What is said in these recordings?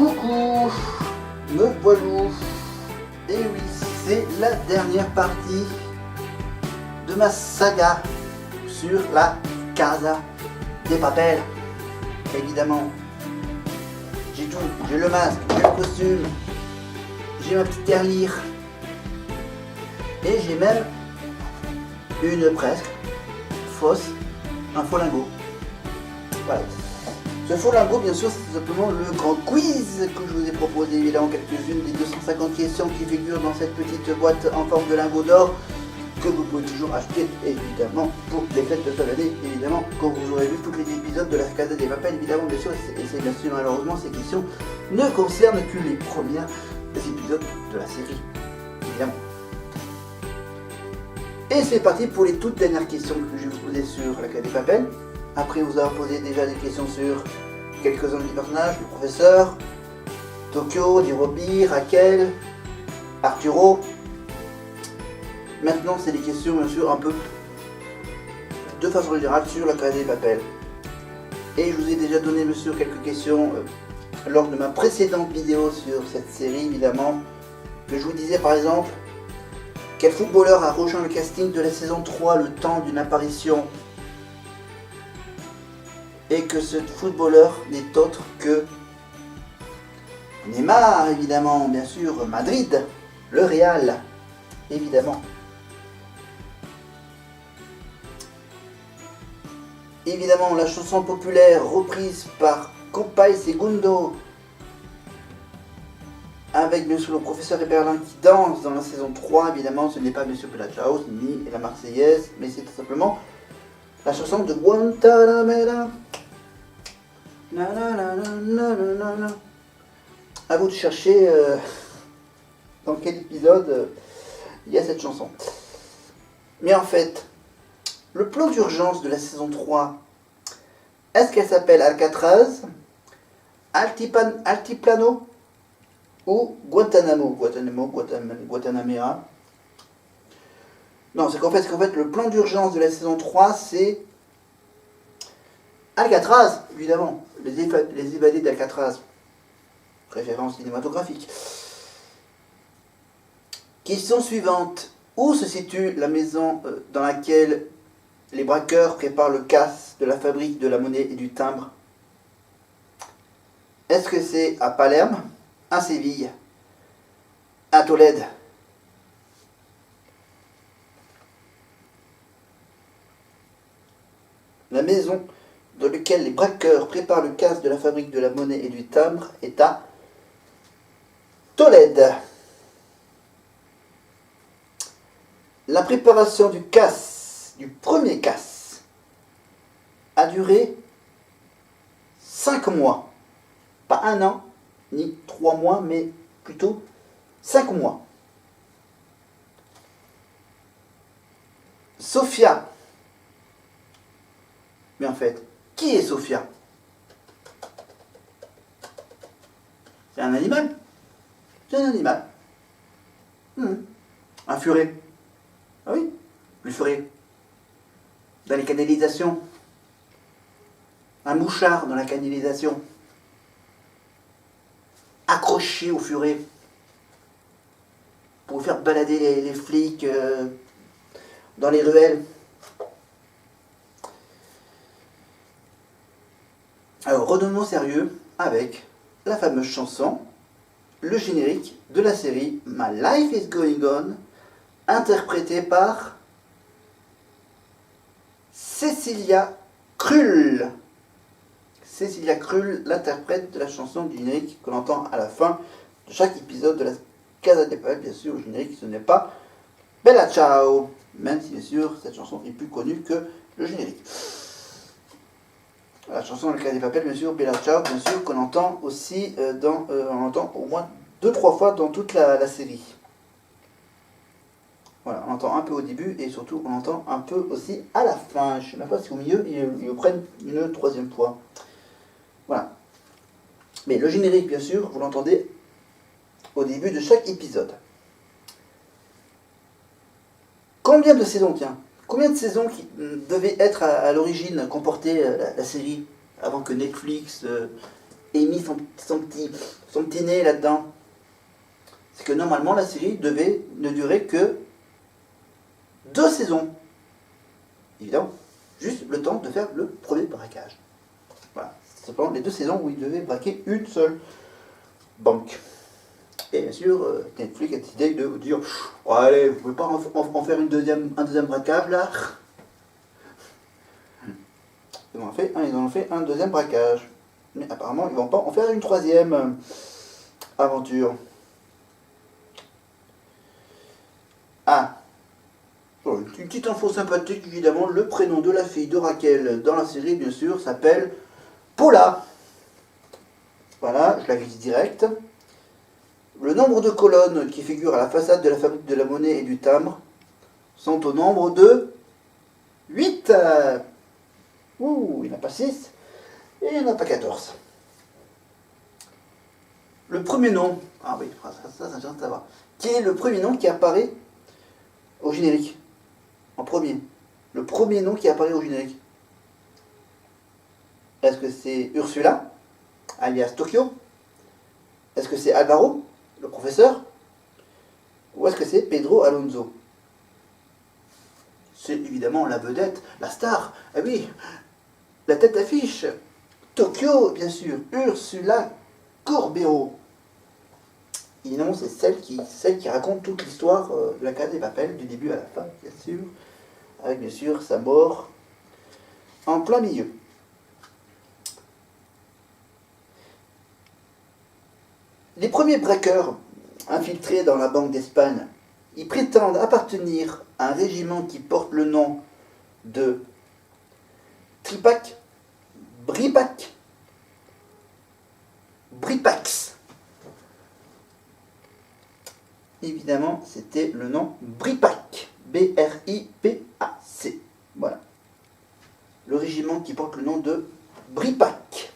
Coucou, me voilou. Et oui, c'est la dernière partie de ma saga sur la Casa de Papel. Évidemment, j'ai tout, j'ai le masque, j'ai le costume, j'ai ma petite tirelire et j'ai même une presque fausse, un faux lingot. Voilà. Ce faux lingot, bien sûr, c'est simplement le grand quiz que je vous ai proposé, évidemment, quelques-unes des 250 questions qui figurent dans cette petite boîte en forme de lingot d'or que vous pouvez toujours acheter, évidemment, pour les fêtes de fin d'année, évidemment, quand vous aurez vu tous les épisodes de la Casa de Papel, évidemment, bien sûr, et c'est bien sûr, malheureusement, ces questions ne concernent que les premiers épisodes de la série, évidemment. Et c'est parti pour les toutes dernières questions que je vais vous poser sur la Casa de Papel. Après vous avoir posé déjà des questions sur quelques-uns des personnages, le professeur, Tokyo, Nairobi, Raquel, Arturo. Maintenant c'est des questions bien sûr un peu de façon générale sur la Casa de Papel. Et je vous ai déjà donné bien sûr quelques questions lors de ma précédente vidéo sur cette série évidemment. Que je vous disais par exemple, quel footballeur a rejoint le casting de la saison 3 le temps d'une apparition? Et que ce footballeur n'est autre que Neymar, évidemment, bien sûr, Madrid, le Real, évidemment. Évidemment, la chanson populaire reprise par Compay Segundo, avec bien sûr le professeur Eberlin qui danse dans la saison 3, évidemment, ce n'est pas Monsieur Bella Ciao, ni la Marseillaise, mais c'est tout simplement la chanson de Guantanamera. Na, na, na, na, na, na, na. À vous de chercher dans quel épisode il y a cette chanson. Mais en fait, le plan d'urgence de la saison 3, est-ce qu'elle s'appelle Alcatraz, Altiplano ou Guantanamo, Guantanamera? Non, c'est qu'en fait, le plan d'urgence de la saison 3, c'est Alcatraz, évidemment, les évadés d'Alcatraz, référence cinématographique. Question suivante. Où se situe la maison dans laquelle les braqueurs préparent le casse de la fabrique de la monnaie et du timbre? Est-ce que c'est à Palerme, à Séville, à Tolède? La maison dans laquelle les braqueurs préparent le casse de la fabrique de la monnaie et du timbre est à Tolède. La préparation du casse, du premier casse, a duré 5 mois. Pas 1 an, ni 3 mois, mais plutôt 5 mois. Sofia. Mais en fait, qui est Sofia? C'est un animal. C'est un animal. Un furet. Ah oui, le furet. Dans les canalisations. Un mouchard dans la canalisation. Accroché au furet. Pour faire balader les flics dans les ruelles. Alors, redonnons sérieux avec la fameuse chanson, le générique de la série My Life is Going On, interprétée par Cecilia Krull. Cecilia Krull, l'interprète de la chanson du générique qu'on entend à la fin de chaque épisode de la Casa de Papel. Bien sûr, le générique, ce n'est pas Bella Ciao, même si bien sûr cette chanson est plus connue que le générique. La chanson de la Casa de Papel, bien sûr, Bella Ciao, bien sûr, qu'on entend aussi on entend au moins 2-3 fois dans toute la série. Voilà, on entend un peu au début et surtout on entend un peu aussi à la fin. Je ne sais même pas si au milieu ils le prennent une 3e fois. Voilà. Mais le générique, bien sûr, vous l'entendez au début de chaque épisode. Combien de saisons, tiens? Combien de saisons qui devaient être à l'origine comporter la série avant que Netflix ait mis son petit nez là-dedans? C'est que normalement la série ne durer que 2 saisons. Évidemment, juste le temps de faire le premier braquage. Voilà, c'est simplement les 2 saisons où il devait braquer une seule banque. Et bien sûr, Netflix a décidé de vous dire oh, allez, vous pouvez pas en faire un deuxième braquage là? Ils en ont fait un deuxième braquage. Mais apparemment, ils vont pas en faire une troisième aventure. Ah, une petite info sympathique, évidemment, le prénom de la fille de Raquel dans la série, bien sûr, s'appelle Paula. Voilà, je la vise direct. Le nombre de colonnes qui figurent à la façade de la fabrique de la monnaie et du timbre sont au nombre de 8. Ouh, il n'y en a pas 6 et il n'y en a pas 14. Le premier nom, ah oui, ça j'aime savoir. Qui est le premier nom qui apparaît au générique? En premier. Le premier nom qui apparaît au générique. Est-ce que c'est Ursula, alias Tokyo? Est-ce que c'est Alvaro, le professeur? Ou est-ce que c'est Pedro Alonso? C'est évidemment la vedette, la star. Ah oui, la tête d'affiche. Tokyo, bien sûr. Ursula Corbero. Évidemment, c'est celle qui raconte toute l'histoire de la Casa de Papel, du début à la fin, bien sûr. Avec, bien sûr, sa mort en plein milieu. Les premiers braqueurs infiltrés dans la Banque d'Espagne, ils prétendent appartenir à un régiment qui porte le nom de Tripac, Bripac, Bripax. Évidemment, c'était le nom Bripac, B-R-I-P-A-C. Voilà. Le régiment qui porte le nom de Bripac.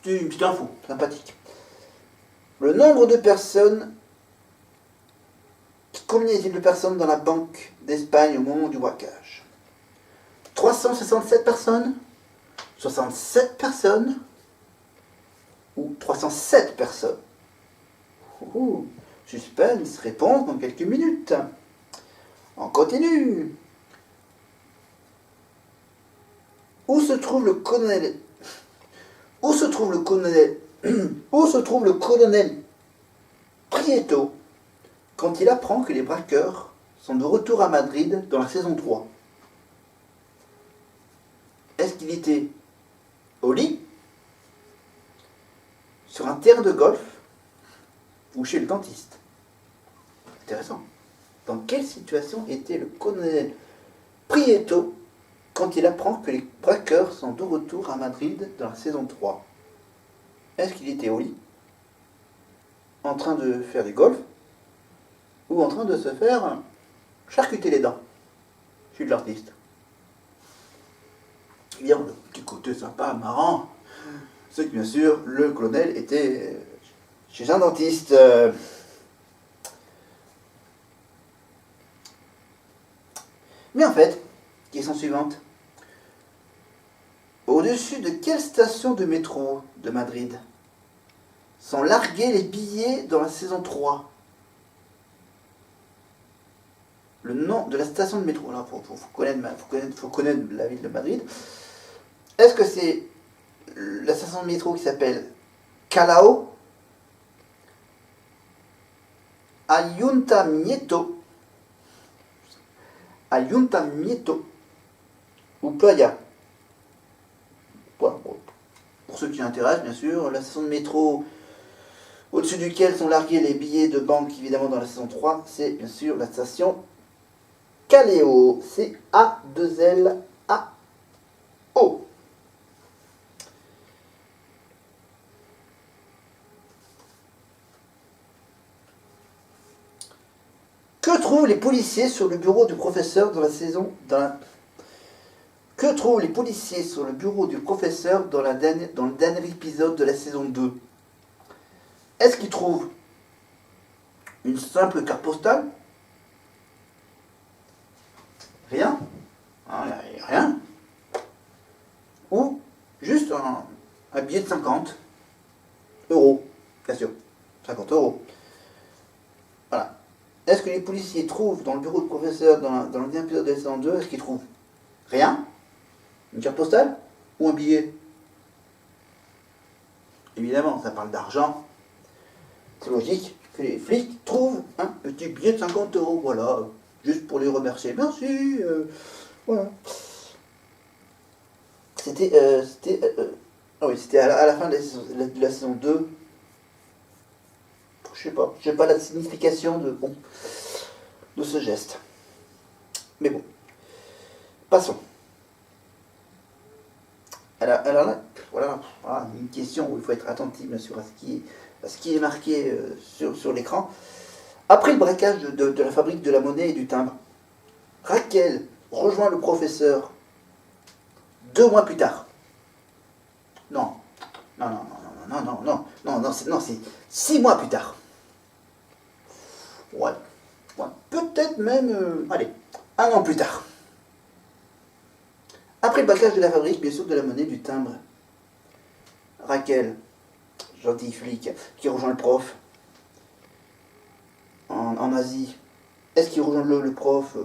C'est une petite info, sympathique. Le nombre de personnes, combien y a-t-il de personnes dans la Banque d'Espagne au moment du braquage? 367 personnes? 67 personnes? Ou 307 personnes? Suspense, réponse dans quelques minutes. On continue. Où se trouve le colonel Prieto quand il apprend que les braqueurs sont de retour à Madrid dans la saison 3? Est-ce qu'il était au lit, sur un terrain de golf ou chez le dentiste? Intéressant. Dans quelle situation était le colonel Prieto quand il apprend que les braqueurs sont de retour à Madrid dans la saison 3? Est-ce qu'il était au lit, en train de faire du golf, ou en train de se faire charcuter les dents chez l'artiste? Eh bien, le petit côté sympa, marrant, c'est que bien sûr, le colonel était chez un dentiste. Mais en fait, question suivante. Au-dessus de quelle station de métro de Madrid sont largués les billets dans la saison 3? Le nom de la station de métro. Alors, faut connaître la ville de Madrid. Est-ce que c'est la station de métro qui s'appelle Callao, Ayuntamiento ou Playa? Voilà, bon. Pour ceux qui l'intéressent, bien sûr, la station de métro au-dessus duquel sont largués les billets de banque, évidemment, dans la saison 3, c'est bien sûr la station Callao. C'est A2LAO. Que trouvent les policiers sur le bureau du professeur dans la saison... Que trouvent les policiers sur le bureau du professeur dans le dernier épisode de la saison 2? Est-ce qu'ils trouvent une simple carte postale? Rien? Rien? Ou juste un billet billet de 50 euros, bien sûr, 50 euros. Voilà. Est-ce que les policiers trouvent dans le bureau de professeur, dans le dernier épisode de la saison 2, est-ce qu'ils trouvent rien? Une carte postale? Ou un billet? Évidemment, ça parle d'argent. C'est logique que les flics trouvent un petit billet de 50 euros, voilà, juste pour les remercier. Merci, voilà. C'était à la fin de la saison 2. Je sais pas la signification de ce geste. Mais bon, passons. Alors là, voilà, une question où il faut être attentif bien sûr à ce qui est marqué sur l'écran. Après le braquage de la fabrique de la monnaie et du timbre, Raquel rejoint le professeur 2 mois plus tard. Non, c'est 6 mois plus tard. Ouais, peut-être même, allez, 1 an plus tard. Après le braquage de la fabrique, bien sûr, de la monnaie, du timbre, Raquel, gentil flic, qui rejoint le prof en Asie. Est-ce qu'il rejoint le prof?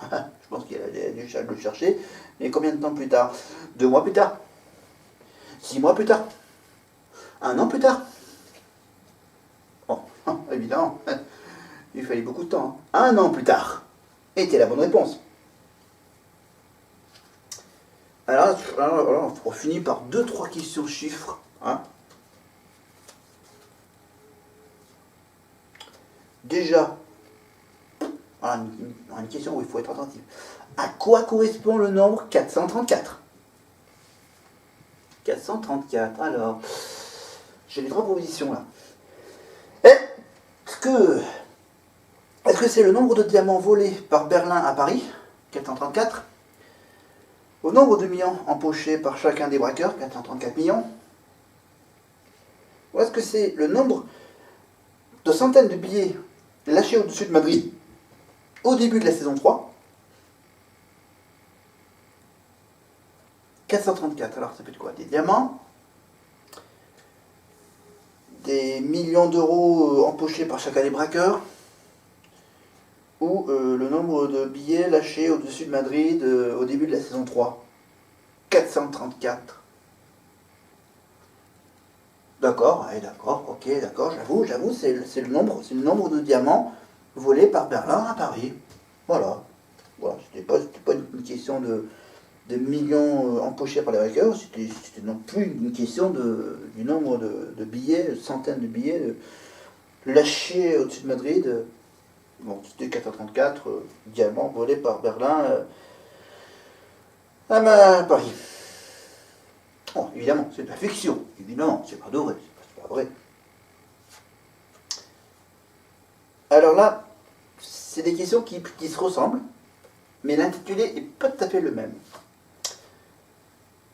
Je pense qu'il a dû le chercher. Mais combien de temps plus tard? 2 mois plus tard? 6 mois plus tard? 1 an plus tard? Bon, évidemment, il fallait beaucoup de temps. 1 an plus tard était la bonne réponse. Alors, on finit par 2-3 questions chiffres. Hein. Déjà, voilà, une question où il faut être attentif. À quoi correspond le nombre 434? 434, alors, j'ai les 3 propositions là. Est-ce que c'est le nombre de diamants volés par Berlin à Paris, 434? Au nombre de millions empochés par chacun des braqueurs, 434 millions. Ou est-ce que c'est le nombre de centaines de billets lâchés au-dessus de Madrid au début de la saison 3? 434, alors ça peut être quoi? Des diamants, des millions d'euros empochés par chacun des braqueurs, ou le nombre de billets lâchés au-dessus de Madrid au début de la saison 3. 434. D'accord, ouais, d'accord, ok, d'accord, j'avoue, c'est le nombre de diamants volés par Berlin à Paris. Voilà, c'était pas une question de millions empochés par les hackers, c'était non plus une question du nombre de billets, centaines de billets lâchés au-dessus de Madrid. Bon, c'était 434 diamants volés par Berlin à Paris. Oh, évidemment, c'est de la fiction. Évidemment, c'est pas de vrai. C'est pas vrai. Alors là, c'est des questions qui se ressemblent, mais l'intitulé est pas tout à fait le même.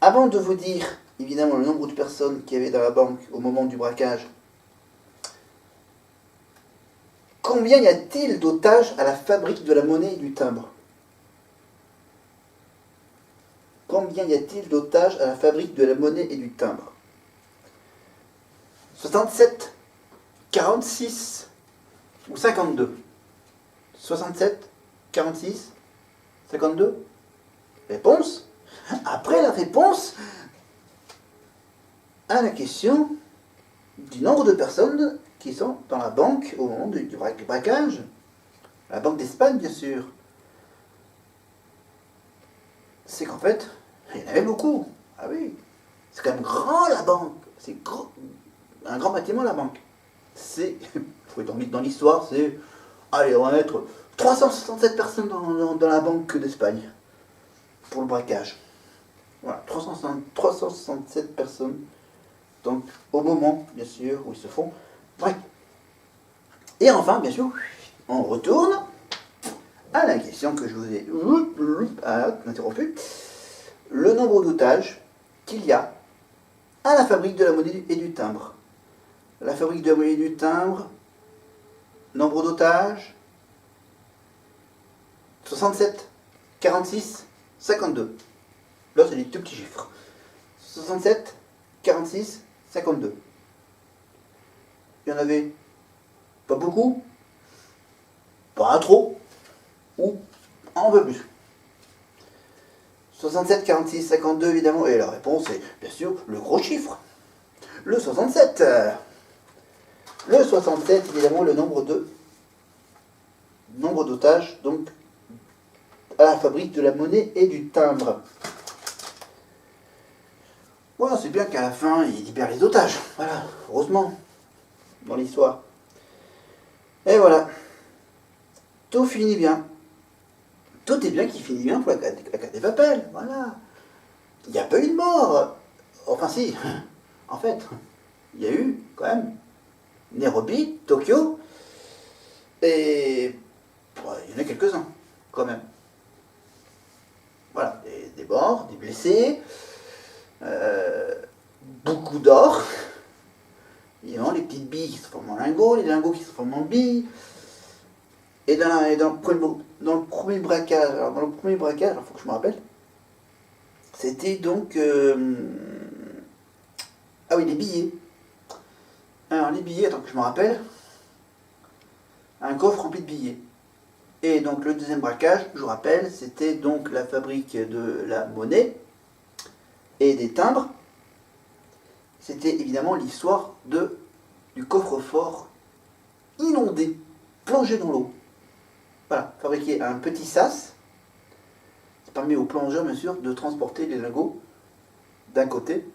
Avant de vous dire, évidemment, le nombre de personnes qu'il y avait dans la banque au moment du braquage, combien y a-t-il d'otages à la fabrique de la monnaie et du timbre? Combien y a-t-il d'otages à la fabrique de la monnaie et du timbre? 67, 46 ou 52? 67, 46, 52? Réponse? Après la réponse à la question du nombre de personnes qui sont dans la banque au moment du braquage. La Banque d'Espagne, bien sûr. C'est qu'en fait, il y en avait beaucoup. Ah oui, c'est quand même grand la banque. C'est un grand bâtiment la banque. C'est, faut être dans l'histoire, c'est, allez, on va mettre 367 personnes dans la Banque d'Espagne pour le braquage. Voilà, 367 personnes. Donc, au moment, bien sûr, où ils se font braquer. Et enfin, bien sûr, on retourne à la question que je vous ai interrompue. Le nombre d'otages qu'il y a à la fabrique de la monnaie et du timbre. La fabrique de la monnaie et du timbre, nombre d'otages, 67, 46, 52. Là, c'est des tout petits chiffres. 67, 46, 52. Il y en avait pas beaucoup, pas trop, ou un peu plus. 67, 46, 52 évidemment, et la réponse est bien sûr le gros chiffre. Le 67. Le 67, évidemment, le nombre d'otages, donc à la fabrique de la monnaie et du timbre. Voilà, c'est bien qu'à la fin, il libère les otages. Voilà, heureusement, dans l'histoire. Et voilà, tout finit bien. Tout est bien qui finit bien pour la Casa de Papel. Voilà. Il n'y a pas eu de mort. Enfin si, en fait, il y a eu quand même Nairobi, Tokyo, et il y en a quelques-uns, quand même. Voilà, des morts, des blessés, beaucoup d'or, évidemment les petites billes qui se forment en lingots, les lingots qui se forment en billes, et dans le premier braquage, il faut que je me rappelle, c'était donc... ah oui, les billets. Alors les billets, attends que je me rappelle, un coffre rempli de billets. Et donc le deuxième braquage, je vous rappelle, c'était donc la fabrique de la monnaie et des timbres. C'était évidemment l'histoire du coffre-fort inondé, plongé dans l'eau. Voilà, fabriquer un petit sas, ça permet aux plongeurs, bien sûr, de transporter les lingots d'un côté,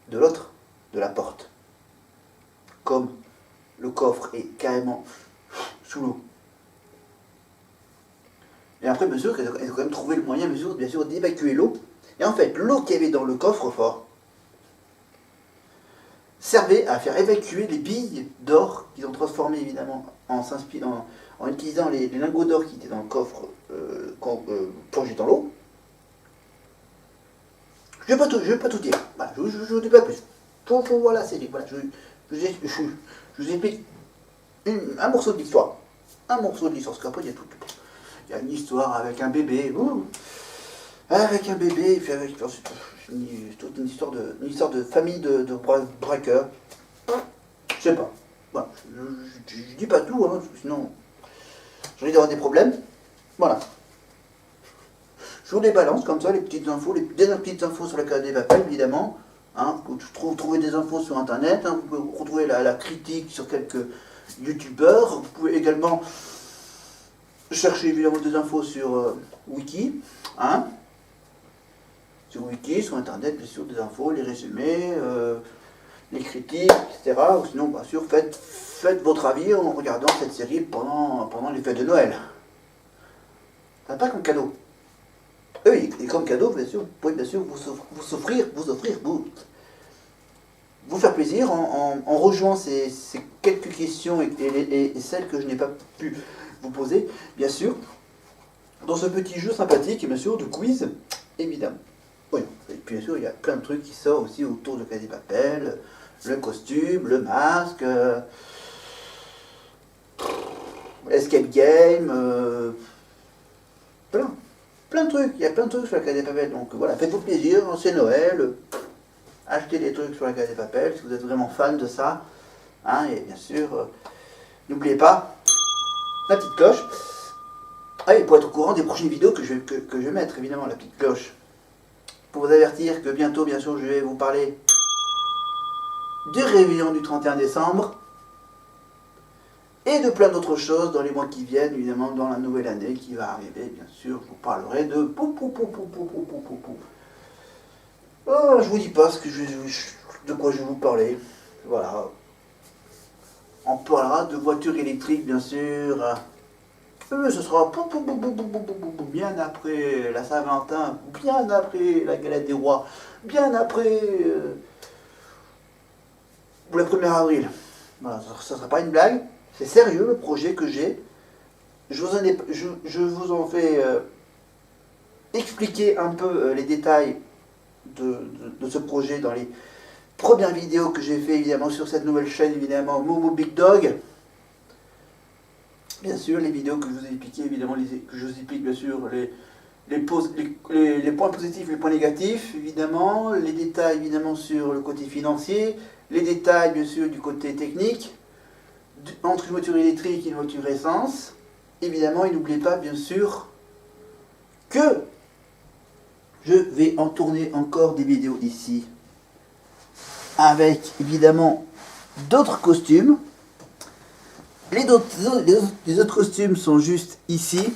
de l'autre, de la porte. Comme le coffre est carrément sous l'eau. Et après, bien sûr, ils ont quand même trouvé le moyen, bien sûr, d'évacuer l'eau. Et en fait, l'eau qu'il y avait dans le coffre-fort servait à faire évacuer les billes d'or qu'ils ont transformées, évidemment, en utilisant les lingots d'or qui étaient dans le coffre plongés dans l'eau. Je ne vais pas tout dire. Voilà, je ne vous dis pas plus. Voilà, c'est dit. Voilà, je vous explique un morceau de l'histoire. Un morceau de l'histoire, parce qu'après, il y a tout. Il y a une histoire avec un bébé, avec un bébé, et puis avec toute une histoire de famille de braqueurs. Je sais pas. Voilà. Je dis pas tout, parce que sinon, j'ai envie d'avoir des problèmes. Voilà. Je vous les balance comme ça, les petites infos, les dernières petites infos sur la Casa de Papel, évidemment. Hein, vous trouvez des infos sur internet, hein, vous pouvez retrouver la critique sur quelques youtubeurs. Vous pouvez également chercher évidemment des infos sur Wiki, hein, sur Wiki, sur internet, bien sûr, des infos, les résumés, les critiques, etc. Ou sinon, bien sûr, faites votre avis en regardant cette série pendant les fêtes de Noël. Ça pas comme cadeau. Oui, et comme cadeau, bien sûr, vous pouvez bien sûr vous faire plaisir en rejoignant ces quelques questions et celles que je n'ai pas pu vous poser, bien sûr, dans ce petit jeu sympathique, et bien sûr, de quiz, évidemment. Oui, et puis bien sûr, il y a plein de trucs qui sortent aussi autour de Casa de Papel, le costume, le masque, escape game, plein de trucs, il y a plein de trucs sur la Casa de Papel, donc voilà, faites-vous plaisir, c'est Noël, achetez des trucs sur la Casa de Papel, si vous êtes vraiment fan de ça, hein, et bien sûr, n'oubliez pas la petite cloche, et pour être au courant des prochaines vidéos que je vais mettre, évidemment, la petite cloche, pour vous avertir que bientôt, bien sûr, je vais vous parler du réveillon du 31 décembre, et de plein d'autres choses dans les mois qui viennent, évidemment, dans la nouvelle année qui va arriver, bien sûr, je vous parlerai de oh, je vous dis pas de quoi je vais vous parler, voilà. On parlera de voitures électriques, bien sûr, mais ce sera bien après la Saint-Valentin, bien après la galette des rois, bien après le 1er avril. Voilà, ça ne sera pas une blague, c'est sérieux le projet que j'ai. Je vous en fais expliquer un peu les détails de ce projet dans les premières vidéos que j'ai fait évidemment sur cette nouvelle chaîne, évidemment Momo Big Dog. Bien sûr, les vidéos que je vous ai expliquées, évidemment, que je vous explique bien sûr les points positifs, les points négatifs, évidemment, les détails évidemment sur le côté financier, les détails bien sûr du côté technique, entre une voiture électrique et une voiture essence. Évidemment, et n'oubliez pas bien sûr que je vais en tourner encore des vidéos ici, avec évidemment d'autres costumes. Les autres costumes sont juste ici,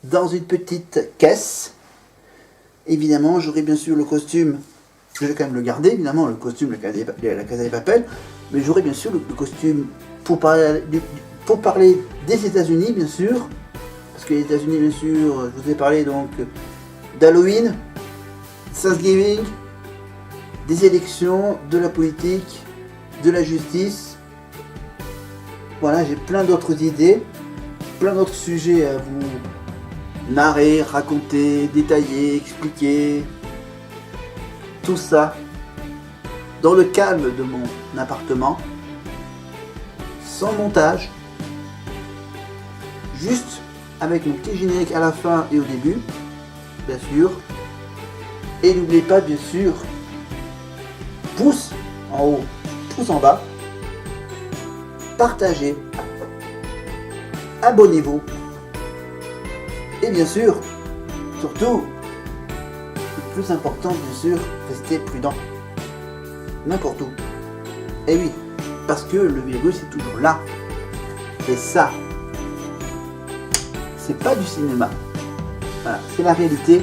dans une petite caisse. Évidemment, j'aurai bien sûr le costume, je vais quand même le garder, évidemment, le costume de la Casa de Papel, mais j'aurai bien sûr le costume pour parler des États-Unis, bien sûr, parce que les États-Unis, bien sûr, je vous ai parlé donc d'Halloween, Thanksgiving, des élections, de la politique, de la justice. Voilà, j'ai plein d'autres idées, plein d'autres sujets à vous narrer, raconter, détailler, expliquer. Tout ça dans le calme de mon appartement, sans montage, juste avec mon petit générique à la fin et au début, bien sûr. Et n'oubliez pas, bien sûr, pouce en haut, pouce en bas, partagez, abonnez-vous. Et bien sûr, surtout, le plus important, bien sûr, restez prudent. N'importe où. Et oui, parce que le virus est toujours là. Et ça, c'est pas du cinéma. Voilà, c'est la réalité.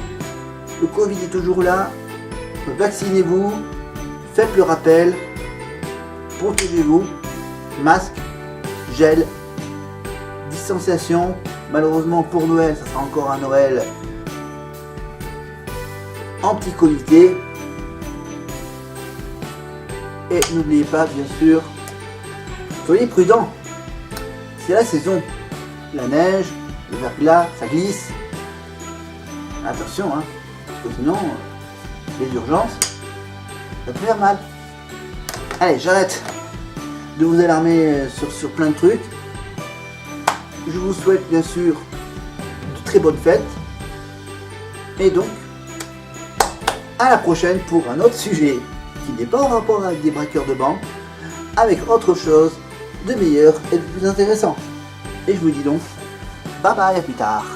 Le Covid est toujours là. Vaccinez-vous. Faites le rappel. Protégez-vous. Masque, gel, distanciation. Malheureusement pour Noël, ça sera encore un Noël anti-comité. Et n'oubliez pas, bien sûr, soyez prudents. C'est la saison. La neige, le verglas, ça glisse. Attention, hein, parce que sinon, les urgences, ça peut faire mal. Allez, j'arrête de vous alarmer sur plein de trucs. Je vous souhaite bien sûr de très bonnes fêtes. Et donc, à la prochaine pour un autre sujet qui n'est pas en rapport avec des braqueurs de banque, avec autre chose de meilleur et de plus intéressant. Et je vous dis donc, bye bye, à plus tard.